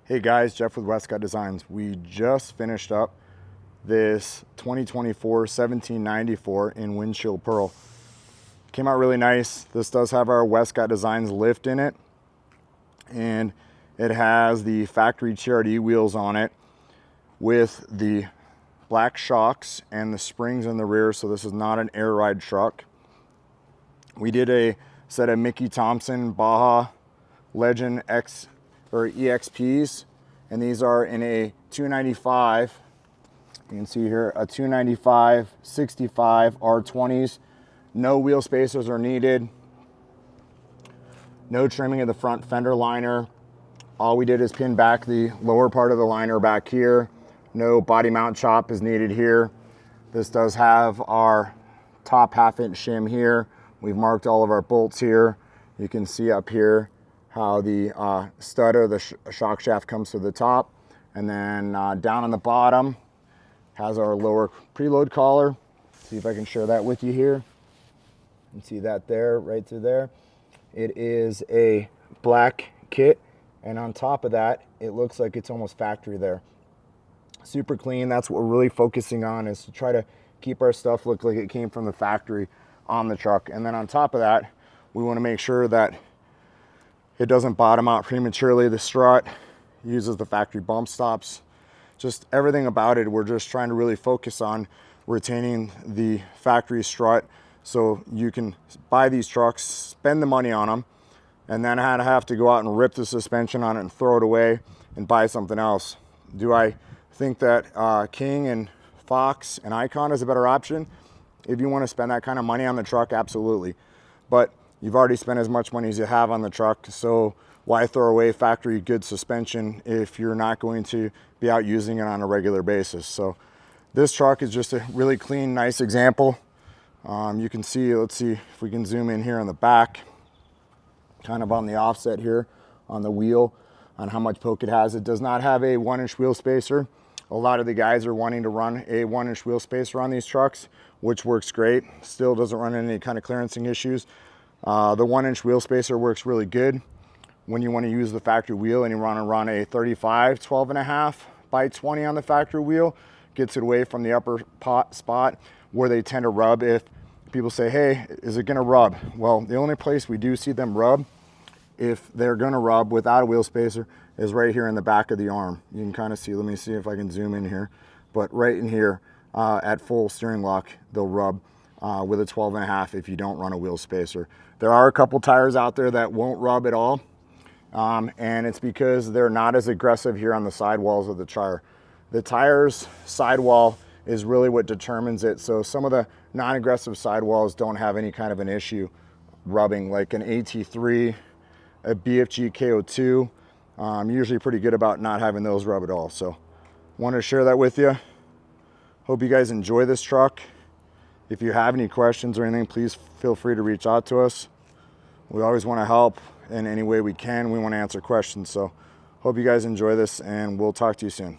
Hey guys, Jeff with Westcott Designs. We just finished up this 2024 1794 in windshield pearl. Came out really nice. This does have our Westcott Designs lift in it, and it has the factory TRD wheels on it with the black shocks and the springs in the rear, so this is not an air ride truck. We did a set of Mickey Thompson Baja Legend X or EXPs, and these are in a 295. You can see here a 295 65 R20s. No wheel spacers are needed. No trimming of the front fender liner. All we did is pin back the lower part of the liner back here. No body mount chop is needed here. This does have our top half-inch shim here. We've marked all of our bolts here. You can see up here how the stud or the shock shaft comes to the top, and then down on the bottom has our lower preload collar. See if I can share that with you here. You can see that there, right through there. It is a black kit, and on top of that, it looks like it's almost factory there. Super clean. That's what we're really focusing on, is to try to keep our stuff look like it came from the factory on the truck. And then on top of that, we want to make sure that it doesn't bottom out prematurely. The strut uses the factory bump stops. Just everything about it, we're just trying to really focus on retaining the factory strut, so you can buy these trucks, spend the money on them, and then have to go out and rip the suspension on it and throw it away and buy something else. Do I think that King and Fox and Icon is a better option? If you want to spend that kind of money on the truck, absolutely. But you've already spent as much money as you have on the truck, so why throw away factory good suspension if you're not going to be out using it on a regular basis? So this truck is just a really clean, nice example. You can see, let's see if we can zoom in here on the back, kind of on the offset here on the wheel, on how much poke it has. It does not have a 1-inch wheel spacer. A lot of the guys are wanting to run a 1-inch wheel spacer on these trucks, which works great. Still doesn't run into any kind of clearancing issues. The 1-inch wheel spacer works really good when you want to use the factory wheel and you want to run a 35 12.5 by 20 on the factory wheel. Gets it away from the upper spot where they tend to rub. If people say, hey, is it going to rub? Well, the only place we do see them rub, if they're going to rub without a wheel spacer, is right here in the back of the arm. You can kind of see, let me see if I can zoom in here, but right in here at full steering lock, they'll rub with a 12.5 if you don't run a wheel spacer. There are a couple tires out there that won't rub at all, and it's because they're not as aggressive here on the sidewalls of the tire. The tire's sidewall is really what determines it. So some of the non-aggressive sidewalls don't have any kind of an issue rubbing, like an AT3, a BFG KO2. Usually pretty good about not having those rub at all. So wanted to share that with you. Hope you guys enjoy this truck. If you have any questions or anything, please feel free to reach out to us. We always want to help in any way we can. We want to answer questions. So hope you guys enjoy this, and we'll talk to you soon.